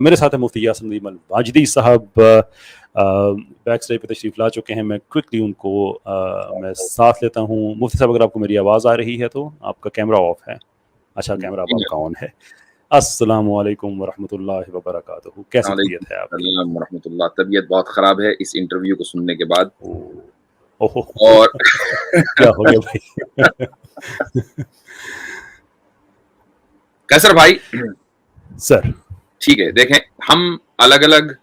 मेरे साथ है मुफ्ती यासिर नदीम अल-वाजिदी साहब, बैक स्टेज पे तशरीफ ला चुके हैं। मैं क्विकली उनको मैं साथ लेता हूँ। मुफ्ती साहब, अगर आपको मेरी आवाज़ आ रही है तो आपका कैमरा ऑफ है। अच्छा, कैमरा अब आपका ऑन है। अस्सलामु अलैकुम वरहमतुल्लाहि वबरकातुहू। कैसी तबीयत है आपकी? रहमतुल्लाह। तबीयत बहुत ख़राब है इस इंटरव्यू को सुनने के बाद। ओहो, और क्या हो गया भाई? कैसर भाई सर, ठीक है, देखें, हम अलग अलग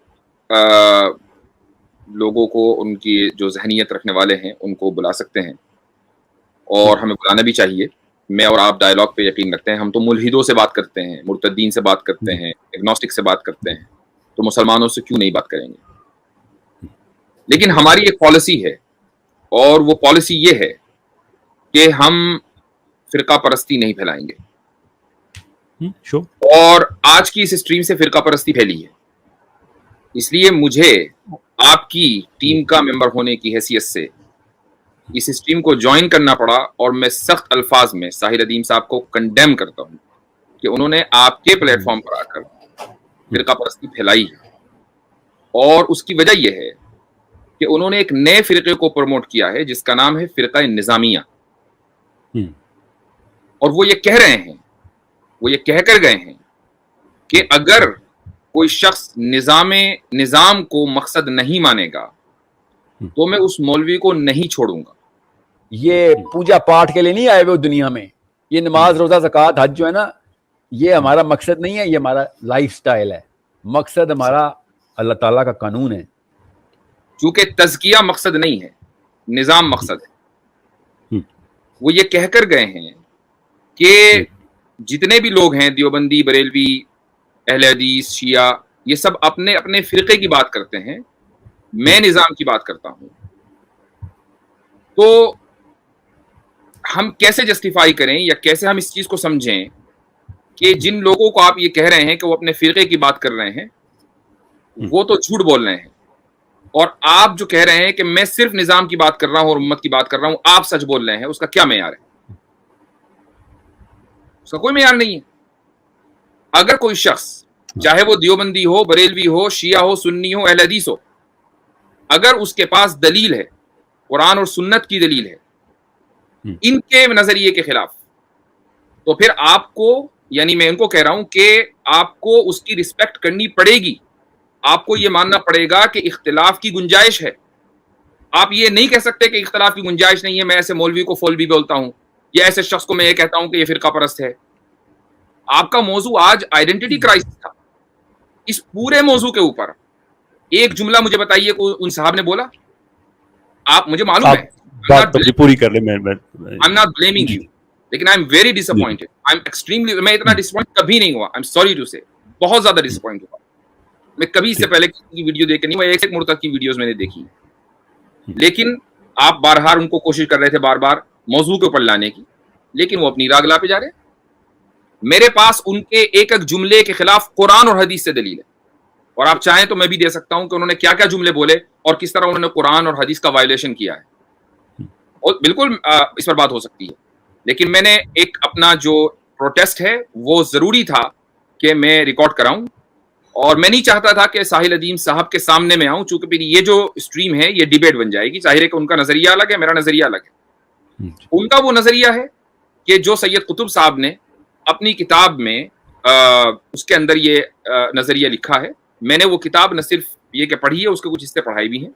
लोगों को, उनकी जो जहनीत रखने वाले हैं उनको बुला सकते हैं और हमें बुलाना भी चाहिए। मैं और आप डायलॉग पे यकीन रखते हैं। हम तो मुल्हिदों से बात करते हैं, मुर्तद्दीन से बात करते हैं, एग्नोस्टिक से बात करते हैं, तो मुसलमानों से क्यों नहीं बात करेंगे? लेकिन हमारी एक पॉलिसी है और वो पॉलिसी ये है कि हम फिरका परस्ती नहीं फैलाएंगे। और आज की इस स्ट्रीम से फिरका परस्ती फैली है, इसलिए मुझे आपकी टीम का मेंबर होने की हैसियत से इस स्ट्रीम को ज्वाइन करना पड़ा और मैं सख्त अल्फाज में साहिर अदीम साहब को कंडेम करता हूं कि उन्होंने आपके प्लेटफॉर्म पर आकर फिरका परस्ती फैलाई है। और उसकी वजह यह है कि उन्होंने एक नए फिरके को प्रमोट किया है जिसका नाम है फिरका निजामिया। और वो ये कह रहे हैं, वो ये कह कर गए हैं कि अगर कोई शख्स निजाम को मकसद नहीं मानेगा तो मैं उस मौलवी को नहीं छोड़ूंगा। ये पूजा पाठ के लिए नहीं आए हुए दुनिया में। ये नमाज, रोजा, ज़कात, हज जो है ना, ये हमारा मकसद नहीं है, ये हमारा लाइफस्टाइल है। मकसद हमारा अल्लाह ताला का कानून है। चूंकि तज़किया मकसद नहीं है, निजाम मकसद है। वो ये कहकर गए हैं कि जितने भी लोग हैं, देवबंदी, बरेलवी, अहले हदीस, शिया, ये सब अपने अपने फिरके की बात करते हैं, मैं निजाम की बात करता हूं। तो हम कैसे जस्टिफाई करें या कैसे हम इस चीज को समझें कि जिन लोगों को आप ये कह रहे हैं कि वो अपने फिरके की बात कर रहे हैं, वो तो झूठ बोल रहे हैं, और आप जो कह रहे हैं कि मैं सिर्फ निजाम की बात कर रहा हूं और उम्मत की बात कर रहा हूं, आप सच बोल रहे हैं। उसका क्या मेयार है? उसका कोई मेयार नहीं है। अगर कोई शख्स, चाहे वो देवबंदी हो, बरेलवी हो, शिया हो, सुन्नी हो, अहले हदीस हो, अगर उसके पास दलील है, कुरान और सुन्नत की दलील है इनके नजरिए के खिलाफ, तो फिर आपको, यानी मैं इनको कह रहा हूं कि आपको उसकी रिस्पेक्ट करनी पड़ेगी। आपको यह मानना पड़ेगा कि इख्तिलाफ की गुंजाइश है। आप ये नहीं कह सकते कि इख्तिलाफ की गुंजाइश नहीं है, मैं ऐसे मौलवी को फौलवी बोलता हूं या ऐसे शख्स को मैं ये कहता हूं कि ये फिरका परस्त है। आपका मौजू आज आइडेंटिटी क्राइसिस था। इस पूरे मौजू के ऊपर एक जुमला मुझे बताइए को उन साहब ने बोला। आप, मुझे मालूम है बात तो पूरी कर ले, मैं I am not blaming you, लेकिन I am very disappointed. I am extremely, मैं इतना डिसअपॉइंट कभी नहीं हुआ। आई एम सॉरी टू से, बहुत ज्यादा डिसअपॉइंट हुआ। मैं कभी इससे पहले किसी की वीडियो देख के नहीं, मैं एक मुर्तद की वीडियोस मैंने देखी, लेकिन आप बारहार उनको कोशिश कर रहे थे बार बार मौजू के ऊपर लाने की, लेकिन वो अपनी राग ला पे जा रहे हैं। मेरे पास उनके एक एक जुमले के खिलाफ कुरान और हदीस से दलील है, और आप चाहें तो मैं भी दे सकता हूं कि उन्होंने क्या क्या जुमले बोले और किस तरह उन्होंने कुरान और हदीस का वायलेशन किया है। और बिल्कुल इस पर बात हो सकती है, लेकिन मैंने एक अपना जो प्रोटेस्ट है वो जरूरी था कि मैं रिकॉर्ड कराऊं, और मैं नहीं चाहता था कि साहिल अदीम साहब के सामने में आऊं, चूंकि फिर ये जो स्ट्रीम है ये डिबेट बन जाएगी। जाहिर है कि उनका नजरिया अलग है, मेरा नजरिया अलग है। उनका वो नजरिया है कि जो सैयद कुतुब साहब ने अपनी किताब में उसके अंदर ये नजरिया लिखा है। मैंने वो किताब न सिर्फ ये कि पढ़ी है, उसके कुछ हिस्से पढ़ाई भी हैं।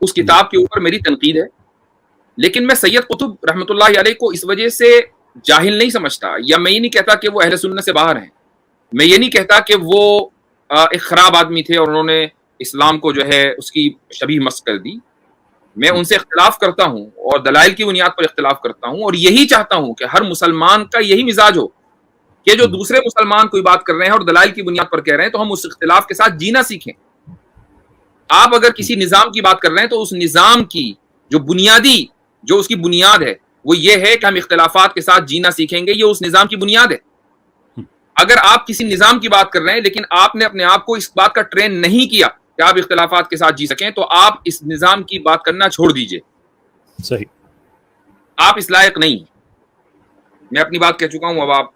उस किताब के ऊपर मेरी तनकीद है, लेकिन मैं सैयद कुतुब रहमतुल्लाह अलैह को इस वजह से जाहिल नहीं समझता, या मैं ये नहीं कहता कि वो अहले सुन्नत से बाहर हैं। मैं ये नहीं कहता कि वो एक खराब आदमी थे और उन्होंने इस्लाम को जो है उसकी शबीह मस्क कर दी। मैं उनसे इख्तिलाफ करता हूं और दलाइल की बुनियाद पर इख्तिलाफ करता हूं, और यही चाहता हूं कि हर मुसलमान का यही मिजाज हो कि जो दूसरे मुसलमान कोई बात कर रहे हैं और दलाइल की बुनियाद पर कह रहे हैं तो हम उस इख्तिलाफ के साथ जीना सीखें। आप अगर किसी निजाम की बात कर रहे हैं तो उस निजाम की जो बुनियादी, जो उसकी बुनियाद है वो ये है कि हम इख्तिलाफात के साथ जीना सीखेंगे। ये उस निजाम की बुनियाद है। अगर आप किसी निजाम की बात कर रहे हैं लेकिन आपने अपने आप को इस बात का ट्रेन नहीं किया कि आप इख्तिलाफात के साथ जी सकें, तो आप इस निजाम की बात करना छोड़ दीजिए। सही, आप इस लायक नहीं। मैं अपनी बात कह चुका हूं, अब आप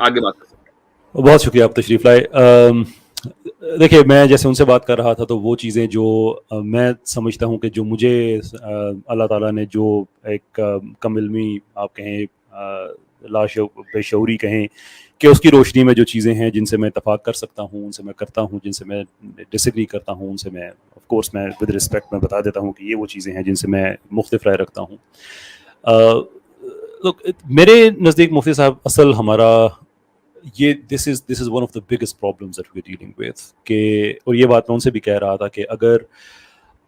आगे बात कर सकते हैं। बहुत शुक्रिया आप तशरीफ़ लाए। देखिए, मैं जैसे उनसे बात कर रहा था तो वो चीज़ें जो मैं समझता हूँ कि जो मुझे अल्लाह ताला ने जो एक कम इल्मी आप कहें बेशऊरी कहें कि उसकी रोशनी में जो चीज़ें हैं जिनसे मैं इत्तफाक कर सकता हूँ उनसे मैं करता हूँ, जिनसे मैं डिसएग्री करता हूँ उनसे मैं ऑफ कोर्स मैं विद रिस्पेक्ट मैं बता देता हूँ कि ये वो चीज़ें हैं जिनसे मैं मुख्तलिफ राय रखता हूँ। मेरे नज़दीक मुफ्ती साहब असल हमारा ये this is one of the biggest problems that we are dealing with के, और ये बात मैं उनसे भी कह रहा था कि अगर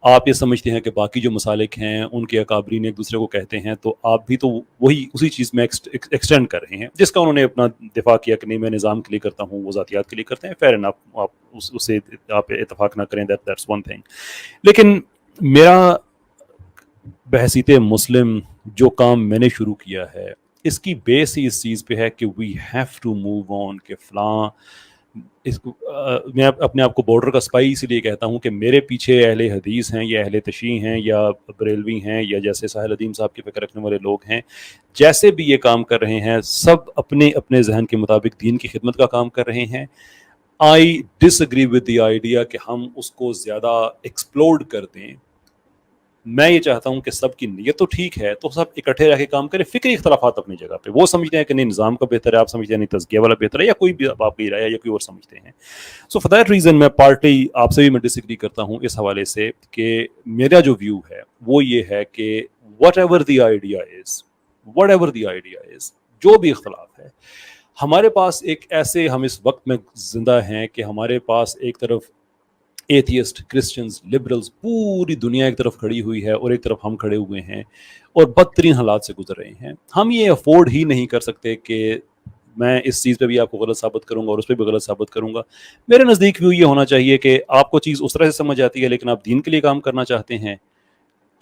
आप ये समझते हैं कि बाकी जो मसालिक हैं उनके अकाबरीन एक दूसरे को कहते हैं तो आप भी तो वही उसी चीज़ में एक्सटेंड कर रहे हैं जिसका उन्होंने अपना दिफा किया कि नहीं मैं निज़ाम के लिए करता हूँ, वो ज़ातियात के लिए करते हैं। फेयर इनफ, आप उससे आप इतफाक़ ना करें, दैट्स वन थिंग। लेकिन मेरा बहसीत मुस्लिम जो काम मैंने शुरू किया है इसकी बेस ही इस चीज़ पे है कि we have to move on के फ़लाँ इसको मैं अपने आप को बॉर्डर का स्पाई इसीलिए कहता हूँ कि मेरे पीछे अहले हदीस हैं या अहले तशी हैं या बरेलवी हैं या जैसे साहिल अदीम साहब की फ़िक्र रखने वाले लोग हैं, जैसे भी ये काम कर रहे हैं सब अपने अपने जहन के मुताबिक दीन की खिदमत का काम कर रहे हैं। I disagree with the idea कि हम उसको ज़्यादा एक्सप्लोड कर दें। मैं ये चाहता हूँ कि सबकी नीयत तो ठीक है तो सब इकट्ठे रह के काम करें, फिक्री इख्तलाफात अपनी जगह पे, वो समझते हैं कि नहीं निज़ाम का बेहतर है, आप समझते हैं नहीं तज़किया वाला बेहतर है, या कोई भी आपकी राय है या कोई और समझते हैं। सो फॉर दैट रीज़न मैं पार्टी आपसे भी मैं डिसएग्री करता हूँ इस हवाले से कि मेरा जो व्यू है वो ये है कि what ever the idea is जो भी इख्तलाफ है हमारे पास एक ऐसे हम इस वक्त में जिंदा हैं कि हमारे पास एक तरफ एथियस्ट, क्रिश्चियंस, लिबरल्स, पूरी दुनिया एक तरफ खड़ी हुई है और एक तरफ हम खड़े हुए हैं और बदतरीन हालात से गुजर रहे हैं। हम ये अफोर्ड ही नहीं कर सकते कि मैं इस चीज़ पे भी आपको गलत साबित करूंगा और उस पर भी गलत साबित करूंगा। मेरे नज़दीक व्यू ये होना चाहिए कि आपको चीज़ उस तरह से समझ आती है लेकिन आप दीन के लिए काम करना चाहते हैं,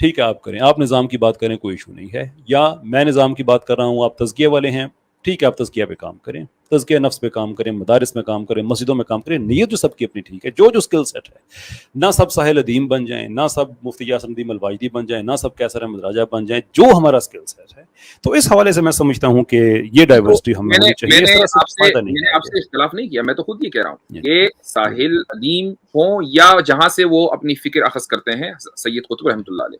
ठीक है आप करें, आप निज़ाम की बात करें, कोई इशू नहीं है। या मैं निज़ाम की बात कर रहा हूँ, आप तज़किया वाले हैं, ठीक है आप तज़किया पे काम करें, तज़किया नफ्स पे काम करें, मदारिस में काम करें, मस्जिदों में काम करें, नीयत जो सबकी अपनी ठीक है, जो स्किल सेट है, ना सब साहिल अदीम बन जाएं, ना सब मुफ्ती यासिन उद्दीन अल-वाहिदी बन जाएं, ना सब कैसर अहमद राजा बन जाएं, जो हमारा स्किल सेट है। तो इस हवाले से मैं समझता हूँ कि ये डाइवर्सिटी हमें होनी चाहिए। मैंने आपसे इख्तिलाफ नहीं किया, मैं तो खुद ये कह रहा हूँ कि साहिल अदीम हो या जहां से वो अपनी फिक्र अखज़ करते हैं, सैयद कुतुब रहमतुल्लाह अलैह,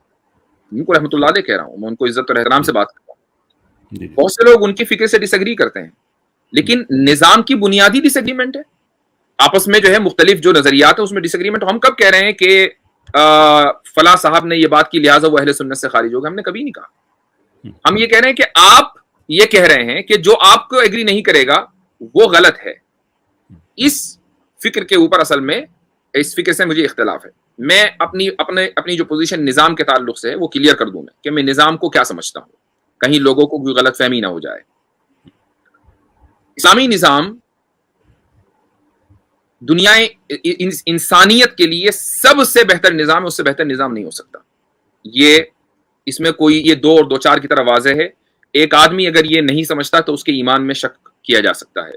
उनको रहमतुल्लाह अलैह कह रहा हूँ, मैं उनको इज्जत और एहतराम से बात करता हूँ। बहुत से लोग उनकी फिक्र से डिसएग्री करते हैं लेकिन निजाम की बुनियादी डिसएग्रीमेंट है, आपस में जो है मुख्तलिफ जो नजरियात है उसमें डिसएग्रीमेंट। हम कब कह रहे हैं कि फला साहब ने ये बात की लिहाजा वो अहले सुन्नत से खारिज हो गए? हमने कभी नहीं कहा। हम ये कह रहे हैं कि आप ये कह रहे हैं कि जो आपको एग्री नहीं करेगा वो गलत है। इस फिक्र के ऊपर असल में इस फिक्र से मुझे इख्तिलाफ है। मैं अपनी जो पोजीशन निजाम के ताल्लुक से है वो क्लियर कर दूं मैं कि मैं निजाम को क्या समझता हूं, कहीं लोगों को कोई गलत फहमी ना हो जाए। इस्लामी निजाम दुनिया इंसानियत के लिए सबसे बेहतर निजाम है, उससे बेहतर निजाम नहीं हो सकता। ये इसमें कोई ये दो और दो चार की तरह वाज़ेह है। एक आदमी अगर ये नहीं समझता तो उसके ईमान में शक किया जा सकता है।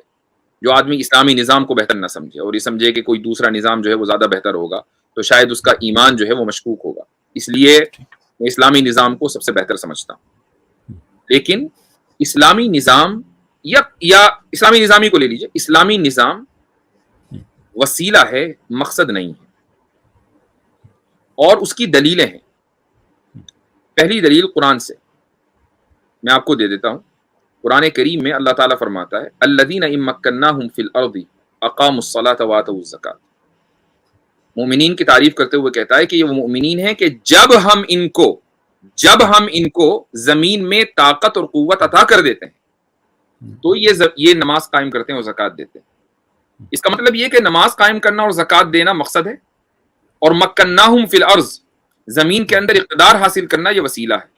जो आदमी इस्लामी निजाम को बेहतर ना समझे और ये समझे कि कोई दूसरा निजाम जो है वो ज्यादा बेहतर होगा तो शायद उसका ईमान जो है वो मशकूक होगा। इसलिए मैं इस्लामी निजाम को सबसे बेहतर समझता हूं। लेकिन इस्लामी निजाम या इस्लामी निजामी को ले लीजिए, इस्लामी निजाम वसीला है, मकसद नहीं है। और उसकी दलीलें हैं। पहली दलील कुरान से मैं आपको दे देता हूं। कुरान करीम में अल्लाह ताला फरमाता है अल्लज़ीना इम्मक्कन्नाहुम फिल अर्दी अक़ामुस्सलाता व आतवुज़्ज़कात। मोमिनीन की तारीफ करते हुए कहता है कि ये वो मोमिनीन है कि जब हम इनको जमीन में ताकत और कुव्वत अता कर देते हैं तो ये नमाज कायम करते हैं और ज़कात देते हैं। इसका मतलब ये कि नमाज कायम करना और ज़कात देना मकसद है और मक्कन्नाहुम फिल अर्ज़ जमीन के अंदर इक़्तिदार हासिल करना ये वसीला है।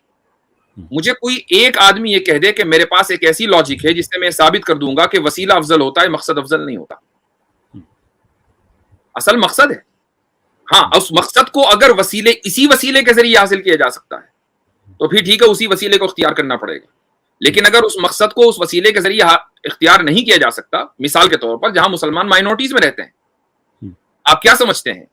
मुझे कोई एक आदमी ये कह दे कि मेरे पास एक ऐसी लॉजिक है जिससे मैं साबित कर दूंगा कि वसीला अफजल होता है, मकसद अफजल नहीं होता। असल मकसद है। हाँ, उस मकसद को अगर इसी वसीले के जरिए हासिल किया जा सकता है तो फिर ठीक है, उसी वसीले को इख्तियार करना पड़ेगा। लेकिन अगर उस मकसद को उस वसीले के जरिए इख्तियार नहीं किया जा सकता, मिसाल के तौर पर जहां मुसलमान माइनॉरिटीज में रहते हैं, आप क्या समझते हैं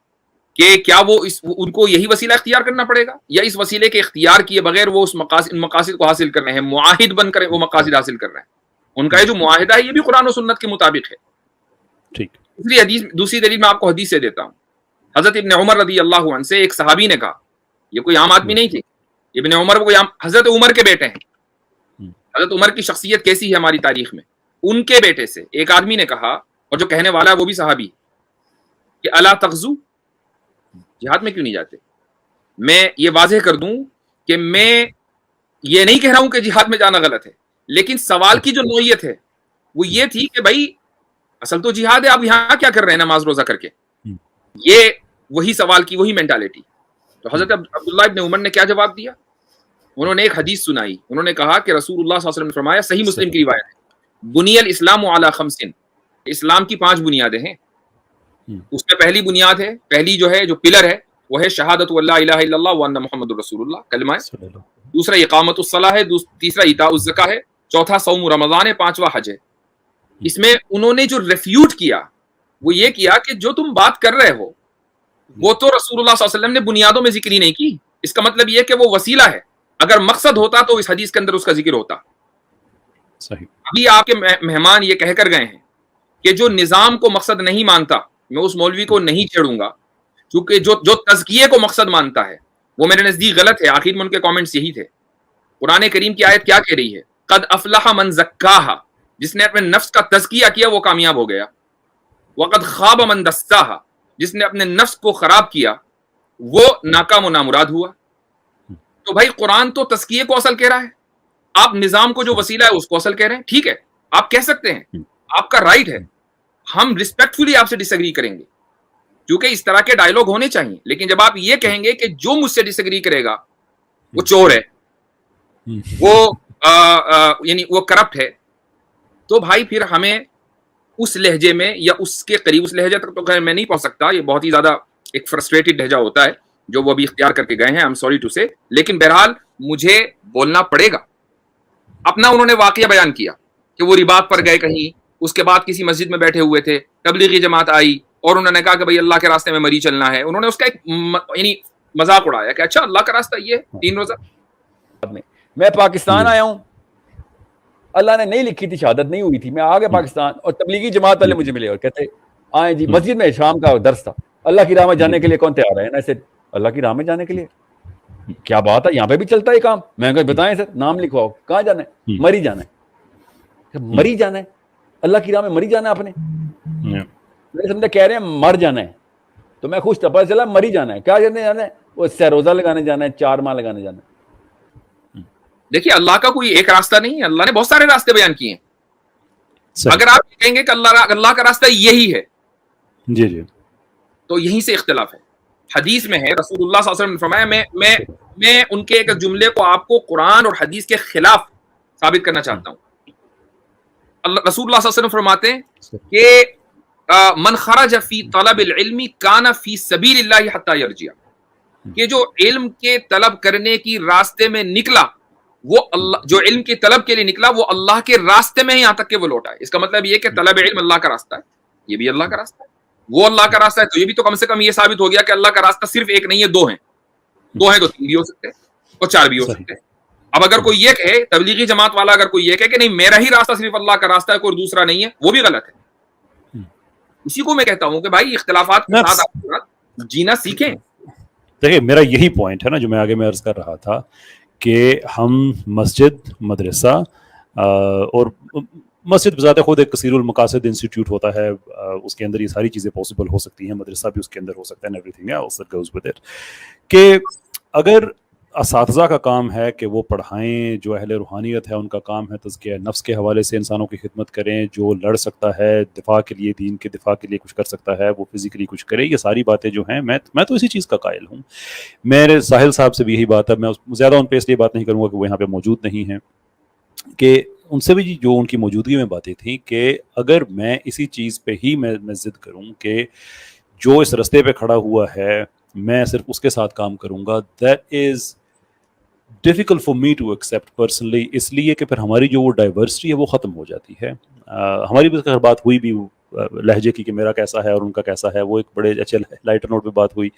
कि क्या उनको यही वसीला इख्तियार करना पड़ेगा या इस वसीले के इख्तियार किए बगैर वो उस मकासिद को हासिल कर रहे हैं, मुआहिद बनकर वो मकासिद हासिल कर रहे हैं? उनका ये जो मुआहिदा है ये भी कुरान और सुन्नत के मुताबिक है। ठीक, दूसरी दलील मैं आपको हदीस से देता हूँ। हजरत इब्न उमर रदी अल्लाह अन्हु से एक सहाबी ने कहा, ये कोई आम आदमी नहीं थे, इब्न उमर को हजरत उमर के बेटे हैं। हजरत उमर की शख्सियत कैसी है हमारी तारीख में, उनके बेटे से एक आदमी ने कहा, और जो कहने वाला है वो भी सहाबी, कि अला तग़ज़ू, जिहाद में क्यों नहीं जाते। मैं ये वाज़ेह कर दूं कि मैं ये नहीं कह रहा हूं कि जिहाद में जाना गलत है, लेकिन सवाल की जो नौइयत है वो ये थी कि भाई असल तो जिहाद है, आप यहाँ क्या कर रहे हैं नमाज रोजा करके। ये वही सवाल की वही मेंटालिटी। तो हजरत अब्दुल्लाह इब्न उमर ने क्या जवाब दिया, उन्होंने एक हदीस सुनाई। उन्होंने कहा कि रसूलुल्लाह सल्लल्लाहु अलैहि वसल्लम ने फरमाया, सही मुस्लिम की रिवायत है, बुनियल इस्लाम अला खमसिन, इस्लाम की 5 बुनियादें हैं। उसमें पहली बुनियाद है, पहली जो है, जो पिलर है, वो है शहादतु अल्ला इलाहा इल्लल्लाह व अन्ना मुहम्मदुर रसूलुल्लाह, कलमा है। दूसरा इकामतुस सलाह है, तीसरा इताउज़ ज़का है, चौथा सौम रमज़ान है, पांचवा हज है। इसमें उन्होंने जो रिफ्यूट किया वो ये किया कि जो तुम बात कर रहे हो वो तो रसूलुल्लाह सल्लल्लाहु अलैहि वसल्लम ने बुनियादों में जिक्र ही नहीं की। इसका मतलब ये कि वो वसीला है, अगर मकसद होता तो इस हदीस के अंदर उसका जिक्र होता। सही। अभी आपके मेहमान ये कहकर गए हैं कि जो निजाम को मकसद नहीं मानता, मैं उस मौलवी को नहीं छेड़ूंगा, क्योंकि जो तज़किये को मकसद मानता है वो मेरे नजदीक गलत है। आखिर में उनके कमेंट्स यही थे। कुरान करीम की आयत क्या कह रही है, कद अफलह मन ज़क्काहा, जिसने अपने नफ्स का तज़किया किया वो कामयाब हो गया। वक़द खाब मन दस्साहा, जिसने अपने नफ्स को खराब किया वो नाकाम और नामुराद हुआ। तो भाई कुरान तो तज़किये को असल कह रहा है, आप निजाम को जो वसीला है उसको असल कह रहे हैं। ठीक है, आप कह सकते हैं, आपका राइट है, हम रिस्पेक्टफुली आपसे डिसएग्री करेंगे, क्योंकि इस तरह के डायलॉग होने चाहिए। लेकिन जब आप ये कहेंगे कि जो मुझसे डिसएग्री करेगा वो चोर है, वो यानी वो करप्ट है, तो भाई फिर हमें उस लहजे में या उसके करीब, उस लहजे तक तो खैर मैं नहीं पहुंच सकता, ये बहुत ही ज्यादा एक फ्रस्ट्रेटेड लहजा होता है जो वो अभी इख्तियार करके गए हैं, आई एम सॉरी टू से। लेकिन बहरहाल मुझे बोलना पड़ेगा। अपना उन्होंने वाकया बयान किया कि वो रिबात पर गए कहीं, उसके बाद किसी मस्जिद में बैठे हुए थे, तबलीगी जमात आई और उन्होंने कहा कि भाई अल्लाह के रास्ते में मरी चलना है। उन्होंने उसका एक यानी मजाक उड़ाया कि अच्छा अल्लाह का रास्ता ये है 3 रोजा। मैं पाकिस्तान आया हूँ, अल्लाह ने नहीं लिखी थी, शहादत नहीं हुई थी, मैं आ गया पाकिस्तान और तबलीगी जमात वाले मुझे मिले और कहते आए जी, मस्जिद में शाम का दर्स था, अल्लाह की राह में जाने के लिए कौन तैयार है ना। ऐसे अल्लाह की राह में जाने के लिए क्या बात है, यहाँ पे भी चलता है काम। मैं कहा बताएं सर, नाम लिखवाओ, कहाँ जाना है, मरी जाना है। मरी जाना है, अल्लाह की राह में मरी जाना है आपने। मेरे समझे कह रहे हैं मर जाना है, तो मैं खुश था, पता चला मरी जाना है। क्या जाना है, वो रोजा लगाने जाना है, 4 माह लगाने जाना है। देखिए अल्लाह का कोई एक रास्ता नहीं है, अल्लाह ने बहुत सारे रास्ते बयान किए हैं। अगर आप कहेंगे कि अल्लाह का रास्ता यही है, जी जी, तो यहीं से इख्तिलाफ है। हदीस में है, रसूलुल्लाह सल्लल्लाहु अलैहि वसल्लम ने फरमाया, मैं उनके एक जुमले को आपको कुरान और हदीस के खिलाफ साबित करना चाहता हूँ। रसूलुल्लाह सल्लल्लाहु अलैहि वसल्लम फरमाते हैं कि मन खरज फी तलबिल इल्मी काना फी सबीलिल्लाहि हत्ता यरजिया, कि जो इल्म के तलब करने की रास्ते में निकला, वो अल्लाह, जो इल्म की तलब के लिए निकला वो अल्लाह के रास्ते में यहाँ तक के वो लौटा है। इसका मतलब ये कि तलब इल्म अल्लाह का रास्ता है, ये भी अल्लाह का रास्ता है, वो अल्लाह का रास्ता है, तो ये भी तो कम से कम ये साबित हो गया कि अल्लाह का रास्ता सिर्फ एक नहीं है, 2 हैं। 2 हैं तो 3 भी हो सकते हैं और 4 भी हो सकते हैं। अब अगर कोई ये कहे, तबलीगी जमात वाला अगर कोई ये कहे कि नहीं मेरा ही रास्ता सिर्फ अल्लाह का रास्ता है, कोई दूसरा नहीं है, वो भी गलत है। इसी को मैं कहता हूं कि भाई इख्तिलाफात के साथ आप जीना सीखें। देखिए मेरा यही पॉइंट है ना, जो मैं आगे में अर्ज कर रहा था कि हम मस्जिद, मदरसा और मस्जिद बजाते खुद एक कसीरुल मकासद इंस्टीट्यूट होता है, उसके अंदर ये सारी चीज़ें पॉसिबल हो सकती हैं, मदरसा भी उसके अंदर हो सकता है, everything else that goes with it. कि अगर असातिज़ा का काम है कि वो पढ़ाएं, जो अहले रूहानियत है उनका काम है तज़किया नफ्स के हवाले से इंसानों की खिदमत करें, जो लड़ सकता है दिफा के लिए, दीन के दिफा के लिए कुछ कर सकता है वो फिज़िकली कुछ करे, ये सारी बातें जो हैं मैं तो इसी चीज़ का कायल हूँ। मेरे साहिल साहब से भी यही बात है, मैं ज़्यादा उन पर इसलिए बात नहीं करूँगा कि वो यहाँ पर मौजूद नहीं हैं, कि उनसे भी जो उनकी मौजूदगी में बातें थी कि अगर मैं इसी चीज़ पे ही मैं ज़िद करूँ कि जो इस रस्ते पे खड़ा हुआ है मैं सिर्फ उसके साथ काम करूँगा, that is difficult for me to accept personally, इसलिए कि फिर हमारी जो वो डाइवर्सिटी है वो ख़त्म हो जाती है। हमारी भी हर बात हुई भी लहजे की कि मेरा कैसा है और उनका कैसा है, वो एक बड़े अच्छे लाइटर नोट पे बात हुई।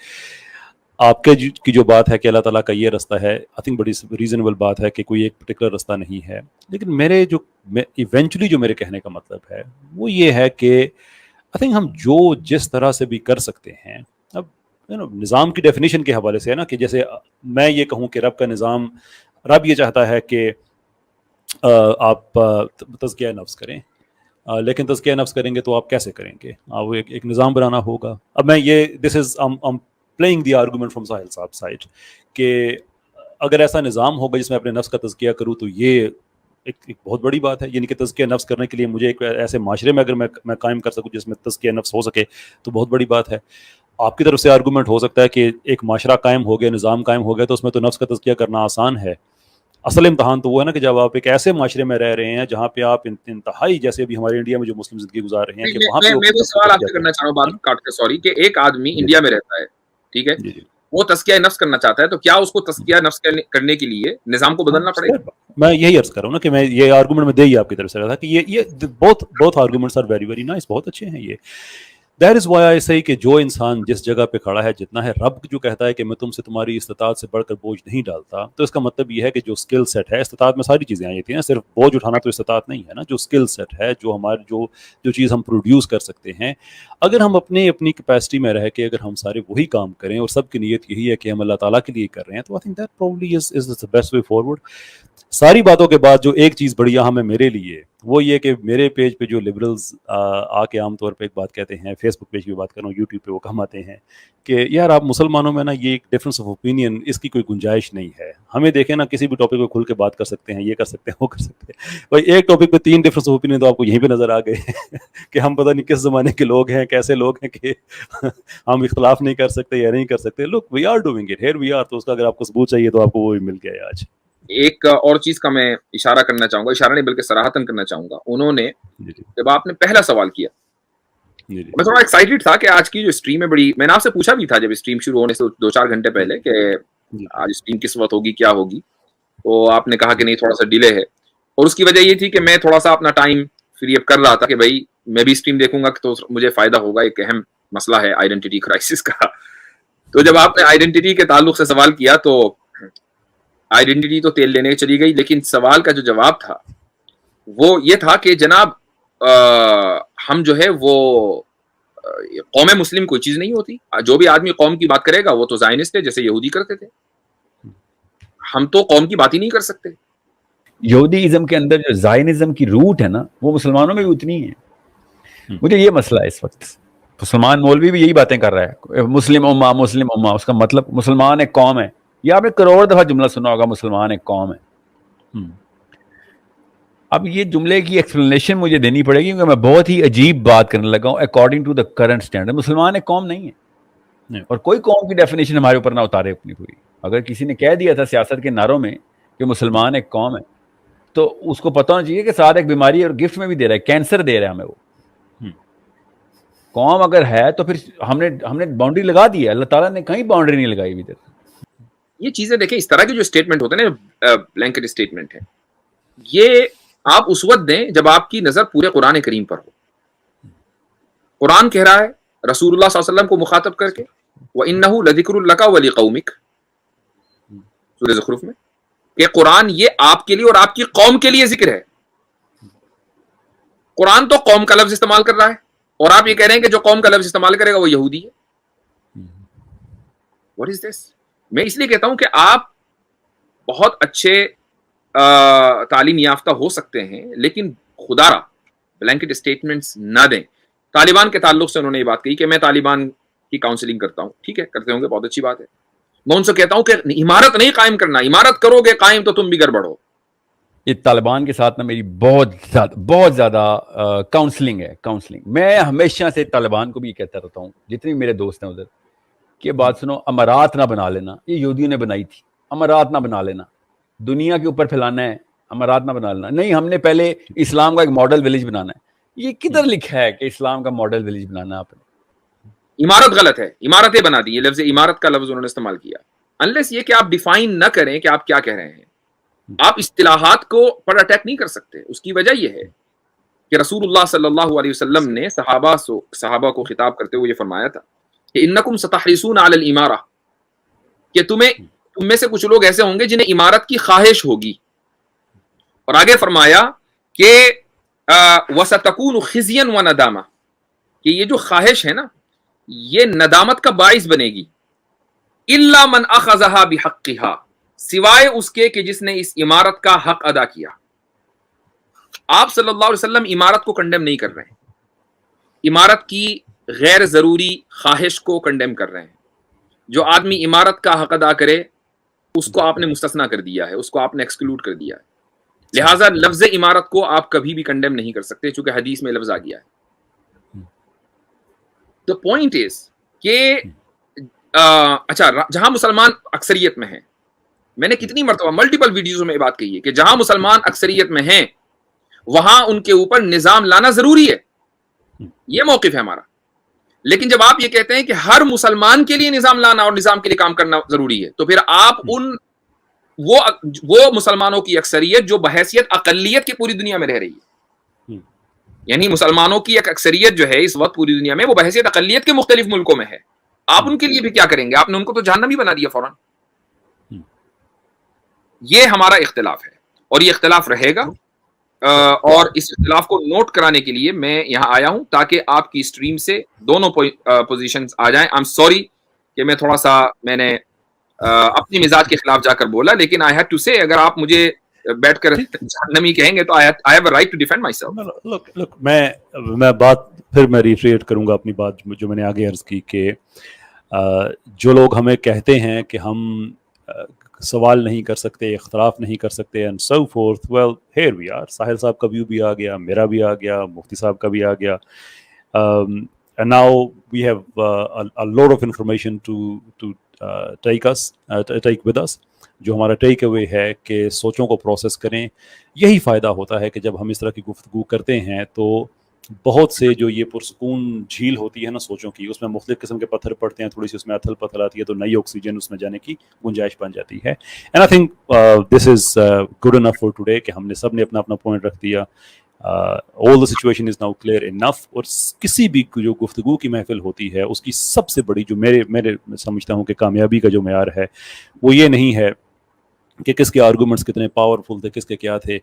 आपके की जो बात है कि अल्लाह ताला का ये रास्ता है, आई थिंक बड़ी रीज़नेबल बात है कि कोई एक पर्टिकुलर रास्ता नहीं है। लेकिन इवेंचुअली जो मेरे कहने का मतलब है वो ये है कि आई थिंक हम जो जिस तरह से भी कर सकते हैं, अब निज़ाम की डेफिनेशन के हवाले से है ना, कि जैसे मैं ये कहूँ कि रब का निज़ाम, रब ये चाहता है कि आप तज़किया नफ्स करें, लेकिन तज़किया नफ्स करेंगे तो आप कैसे करेंगे? आप एक निज़ाम बनाना होगा। अब मैं ये this is I'm playing the argument from Sahil sahab side कि अगर ऐसा निज़ाम होगा जिसमें अपने नफ्स का तज़किया करूँ तो ये एक बहुत बड़ी बात है। यानी कि तज़किया नफ्स करने के लिए मुझे एक ऐसे माशरे में अगर मैं कायम कर सकूँ जिसमें तज़किया नफ्स हो सके तो बहुत बड़ी बात है। आपकी तरफ से आर्गूमेंट हो सकता है कि एक माशरा कायम हो गया, निज़ाम कायम हो गया, तो उसमें तो नफ्स का तज़किया करना आसान है। असल इम्तहान तो वो है ना कि जब आप एक ऐसे माशरे में रह रहे हैं जहाँ पे आप इंतहाई, जैसे अभी हमारे इंडिया में जो मुस्लिम ज़िंदगी गुजार रहे हैं, कि वहाँ पे मैं वो सवाल आपसे करना चाह रहा हूँ, बात काट के, सॉरी, कि एक आदमी इंडिया में रहता है, ठीक है, वो तज़किया नफ्स करना चाहता है, तो क्या उसको तज़किया नफ्स करने के लिए निज़ाम को बदलना पड़ेगा? मैं यही अर्ज कर रहा हूँ ना कि मैं ये आर्गूमेंट में दे ही आपकी तरफ से रहा था कि ये both arguments are very very nice, बहुत अच्छे हैं ये। दैट इज़ वाई आई से कि जो इंसान जिस जगह पे खड़ा है, जितना है, रब जो कहता है कि मैं तुमसे तुम्हारी इस्तिताअत से बढ़कर बोझ नहीं डालता, तो इसका मतलब ये है कि जो स्किल सेट है, इस्तिताअत में सारी चीज़ें आई थी ना, सिर्फ बोझ उठाना तो इस्तिताअत नहीं है ना। जो स्किल सेट है, जो हमारे जो चीज़ हम प्रोड्यूस कर सकते हैं, अगर हम अपनी कैपेसिटी में रह के अगर हम सारे वही काम करें और सबकी नीयत यही है कि हम अल्लाह ताला के लिए कर रहे हैं, तो I think that probably is the best way forward. सारी बातों के बाद जो एक चीज़ बड़ी अहम है मेरे लिए, वो ये कि मेरे पेज पे जो लिबरल्स आके आमतौर पे एक बात कहते हैं, फेसबुक पेज की बात कर रहा हूँ, यूट्यूब पे वो कम आते हैं कि यार आप मुसलमानों में ना ये एक डिफरेंस ऑफ ओपिनियन, इसकी कोई गुंजाइश नहीं है। हमें देखें ना, किसी भी टॉपिक पे खुल के बात कर सकते हैं, ये कर सकते हैं, वो कर सकते हैं। भाई एक टॉपिक पे 3 डिफरेंस ऑफ ओपिनियन तो आपको यहीं पे नजर आ गए कि हम पता नहीं किस ज़माने के लोग हैं, कैसे लोग हैं कि हम इख्तलाफ नहीं कर सकते या नहीं कर सकते। Look, we are doing it, here we are. तो उसका अगर आपको सबूत चाहिए तो आपको वो भी मिल गया है आज। एक और चीज का मैं इशारा करना चाहूंगा, इशारा नहीं बल्कि सराहतन करना चाहूंगा। उन्होंने जब आपने पहला सवाल किया, मैं थोड़ा एक्साइटेड था कि आज की जो स्ट्रीम है बड़ी, मैंने आपसे पूछा भी था जब स्ट्रीम शुरू होने से 2-4 घंटे पहले कि आज स्ट्रीम किस वक्त होगी, क्या होगी, तो आपने कहा कि नहीं थोड़ा सा डिले है। और उसकी वजह ये थी कि मैं थोड़ा सा अपना टाइम फ्री अप कर रहा था कि भाई मैं भी स्ट्रीम देखूंगा तो मुझे फायदा होगा। एक अहम मसला है आइडेंटिटी क्राइसिस का। तो जब आपने आइडेंटिटी के ताल्लुक से सवाल किया तो आइडेंटिटी तो तेल लेने चली गई, लेकिन सवाल का जो जवाब था वो ये था कि जनाब हम जो है वो कौम मुस्लिम कोई चीज नहीं होती। जो भी आदमी कौम की बात करेगा वो तो ज़ायनिस्ट है, जैसे यहूदी करते थे। हम तो कौम की बात ही नहीं कर सकते। यहूदीइज्म के अंदर जो ज़ायनिज्म की रूट है ना, वो मुसलमानों में भी उतनी है। मुझे ये मसला है इस वक्त। मुसलमान मौलवी भी यही बातें कर रहा है, मुस्लिम उम्मा, उसका मतलब मुसलमान एक कौम है। ये आपने करोड़ दफा जुमला सुना होगा, मुसलमान एक कौम है। अब ये जुमले की एक्सप्लेनेशन मुझे देनी पड़ेगी क्योंकि मैं बहुत ही अजीब बात करने लगा हूं according to the current standard. मुसलमान एक कौम नहीं है, और कोई कौम की डेफिनेशन हमारे ऊपर ना उतारे अपनी पूरी। अगर किसी ने कह दिया था सियासत के नारों में कि मुसलमान एक कौम है, तो उसको पता होना चाहिए कि साथ एक बीमारी और गिफ्ट में भी दे रहा है, कैंसर दे रहा है हमें वो। कौम अगर है तो फिर हमने बाउंड्री लगा दी है, अल्लाह ताला ने कहीं बाउंड्री नहीं लगाई अभी तक। ये चीजें देखें, इस तरह के जो स्टेटमेंट होते हैं ना, ब्लैंकेट स्टेटमेंट है, ये आप उस वक्त दें जब आपकी नजर पूरे कुरान करीम पर हो। कुरान कह रहा है रसूलुल्लाह सल्लल्लाहु अलैहि वसल्लम को मुखातब करके, व इन्नहु लज़िक्रुल लका व लिक़ौमिक, सूरह ज़ुखरुफ में, कि कुरान ये आपके लिए और आपकी कौम के लिए जिक्र है। कुरान तो कौम का लफ्ज इस्तेमाल कर रहा है, और आप ये कह रहे हैं कि जो कौम का लफ्ज इस्तेमाल करेगा वो यहूदी है। What is this? मैं इसलिए कहता हूं कि आप बहुत अच्छे तालीम याफ्ता हो सकते हैं, लेकिन खुदारा ब्लैंकेट स्टेटमेंट्स ना दें। तालिबान के ताल्लुक से उन्होंने ये बात कही कि मैं तालिबान की काउंसलिंग करता हूं। ठीक है, करते होंगे, बहुत अच्छी बात है। मैं उनसे कहता हूं कि इमारत नहीं कायम करना, इमारत करोगे कायम तो तुम भी गड़बड़ हो। ये तालिबान के साथ ना मेरी बहुत ज्यादा काउंसलिंग है, काउंसलिंग। मैं हमेशा से तालिबान को भी कहता रहता हूँ, जितने मेरे दोस्त हैं उधर, कि बात सुनो, अमारात ना बना लेना, ये यहूदियों ने बनाई थी। अमारात ना बना लेना, दुनिया के ऊपर फैलाना है, अमारात ना बना लेना। नहीं, हमने पहले इस्लाम का एक मॉडल विलेज बनाना है। ये किधर लिखा है कि इस्लाम का मॉडल विलेज बनाना? आपने इमारत गलत है, इमारतें बना दी। ये लफ्ज इमारत का लफ्ज उन्होंने इस्तेमाल किया। अनलेस ये कि आप डिफाइन न करें कि आप क्या कह रहे हैं, आप इस्तिलाहात को पर अटैक नहीं कर सकते। उसकी वजह यह है कि रसूलुल्लाह सल्लल्लाहु अलैहि वसल्लम ने सहाबा को खिताब करते हुए फरमाया था कि इन्नकुम सतहरिसून अलल इमारा, कि तुम में से कुछ लोग ऐसे होंगे जिन्हें इमारत की ख्वाहिश होगी। और आगे फरमाया कि वसतकून खिज़यन व नदामा, کہ یہ جو خواہش ہے نا یہ ندامت کا باعث بنے گی. الا من اخذها بحقها, سوائے اس کے کہ جس نے اس عمارت کا حق ادا کیا. آپ صلی اللہ علیہ وسلم عمارت کو کنڈیم نہیں کر رہے ہیں, عمارت کی غیر ضروری خواہش کو کنڈیم کر رہے ہیں. جو آدمی عمارت کا حق ادا کرے اس کو آپ نے مستثنا کر دیا ہے, اس کو آپ نے ایکسکلوڈ کر دیا ہے. لہٰذا لفظ عمارت کو آپ کبھی بھی کنڈیم نہیں کر سکتے چونکہ حدیث میں لفظ آ گیا ہے. The point is کہ اچھا جہاں مسلمان اکثریت میں ہیں, میں نے کتنی مرتبہ ملٹیپل ویڈیوز میں بات کہی ہے کہ جہاں مسلمان اکثریت میں ہیں وہاں ان کے اوپر نظام لانا ضروری ہے, یہ موقف ہے ہمارا. لیکن جب آپ یہ کہتے ہیں کہ ہر مسلمان کے لیے نظام لانا اور نظام کے لیے کام کرنا ضروری ہے, تو پھر آپ ان وہ مسلمانوں کی اکثریت جو بحیثیت اقلیت کی پوری دنیا میں رہ رہی ہے, یعنی مسلمانوں کی ایک اکثریت جو ہے اس وقت پوری دنیا میں وہ بحیثیت اقلیت کے مختلف ملکوں میں ہے, آپ ان کے لیے بھی کیا کریں گے؟ آپ نے ان کو تو جہنمی بنا دیا فوراً. یہ ہمارا اختلاف ہے اور یہ اختلاف رہے گا, اور اس اختلاف کو نوٹ کرانے کے لیے میں یہاں آیا ہوں تاکہ آپ کی اسٹریم سے دونوں پوزیشنز آ جائیں. آئی ایم سوری کہ میں تھوڑا سا میں نے اپنی مزاج کے خلاف جا کر بولا, لیکن آئی ہیڈ ٹو سے اگر آپ مجھے بیٹھ کر جہنمی کہیں گے تو I have a right to defend myself. لک میں بات پھر میں ریٹریٹ کروں گا اپنی بات جو میں نے آگے عرض کی کہ جو لوگ ہمیں کہتے ہیں کہ ہم سوال نہیں کر سکتے, اختلاف نہیں کر سکتے and so forth, well here we are. Sahil sahab کا ویو بھی آ گیا, میرا بھی آ گیا, مفتی صاحب کا بھی آ گیا. And now we have a lot of information to take with us. جو ہمارا ٹیک اوے ہے کہ سوچوں کو پروسیس کریں. یہی فائدہ ہوتا ہے کہ جب ہم اس طرح کی گفتگو کرتے ہیں تو بہت سے جو یہ پرسکون جھیل ہوتی ہے نا سوچوں کی, اس میں مختلف قسم کے پتھر پڑتے ہیں, تھوڑی سی اس میں اتھل پتھر آتی ہے تو نئی آکسیجن اس میں جانے کی گنجائش بن جاتی ہے. And I think this is good enough for today کہ ہم نے سب نے اپنا اپنا پوائنٹ رکھ دیا. all the situation is now clear enough. اور کسی بھی جو گفتگو کی محفل ہوتی ہے اس کی سب سے بڑی جو میرے سمجھتا ہوں کہ کامیابی کا جو معیار ہے وہ یہ نہیں ہے کہ کس کے آرگومنٹس کتنے پاورفل تھے, کس کے کیا تھے.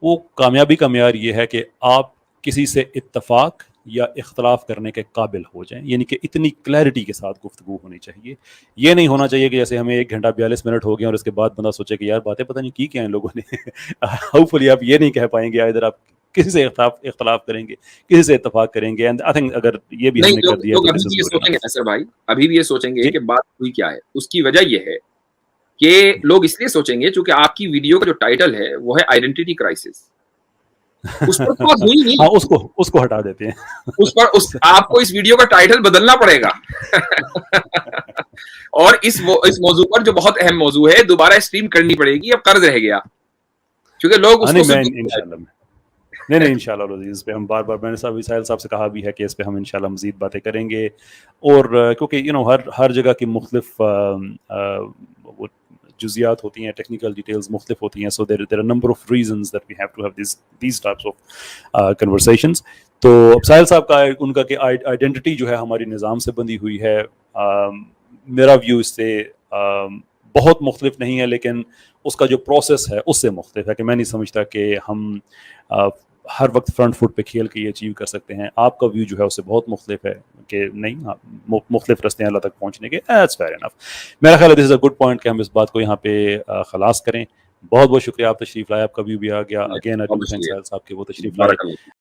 وہ کامیابی کا معیار یہ ہے کہ آپ کسی سے اتفاق یا اختلاف کرنے کے قابل ہو جائیں, یعنی کہ اتنی کلیئرٹی کے ساتھ گفتگو ہونی چاہیے. یہ نہیں ہونا چاہیے کہ جیسے ہمیں 1 گھنٹہ 42 منٹ ہو گئے اور اس کے بعد بندہ سوچے کہ یار باتیں پتہ نہیں کی کیا ہیں لوگوں نے. ہوپ فلی آپ یہ نہیں کہہ پائیں گے, ادھر آپ کسی سے اختلاف کریں گے, کسی سے اتفاق کریں گے. اینڈ آئی تھنک اگر یہ بھی ہم نے کر دیا تو ابھی بھی یہ سوچیں گے ناصر بھائی, ابھی بھی یہ سوچیں گے کہ بات ہوئی کیا ہے. اس کی وجہ یہ ہے کہ لوگ اس لیے سوچیں گے چونکہ آپ کی ویڈیو کا جو ٹائٹل ہے وہ ہے آئیڈینٹی کرائسس. اس پر تو بات ہوئی نہیں, اس کو ہٹا دیتے ہیں. اس پر آپ کو اس ویڈیو کا ٹائٹل بدلنا پڑے گا. اور اس موضوع پر جو بہت اہم موضوع ہے دوبارہ اسٹریم کرنی پڑے گی, اب قرض رہ گیا کیونکہ لوگ اس کو نہیں انشاءاللہ اس پہ ہم بار بار, میں نے ساحل صاحب سے کہا بھی ہے کہ اس پہ ہم انشاءاللہ مزید باتیں کریں گے. اور کیونکہ ہر جگہ کی مختلف جزیات ہوتی ہیں, ٹیکنیکل ڈیٹیلز مختلف ہوتی ہیں. So there are number of reasons that we have to have these types of conversations. تو ساحل صاحب کا ان کا کہ آئیڈینٹی جو ہے ہماری نظام سے بندھی ہوئی ہے, میرا ویو اس سے بہت مختلف نہیں ہے, لیکن اس کا جو پروسیس ہے اس سے مختلف ہے کہ میں نہیں سمجھتا کہ ہم ہر وقت فرنٹ فٹ پہ کھیل کے یہ اچیو کر سکتے ہیں. آپ کا ویو جو ہے اس سے بہت مختلف ہے کہ نہیں, مختلف رستے ہیں اللہ تک پہنچنے کے. That's fair enough. میرا خیال ہے دس از اے گڈ پوائنٹ کہ ہم اس بات کو یہاں پہ خلاص کریں. بہت بہت شکریہ, آپ تشریف لائے, آپ کا ویو بھی آ گیا. اگین صاحب کے وہ تشریف لائے.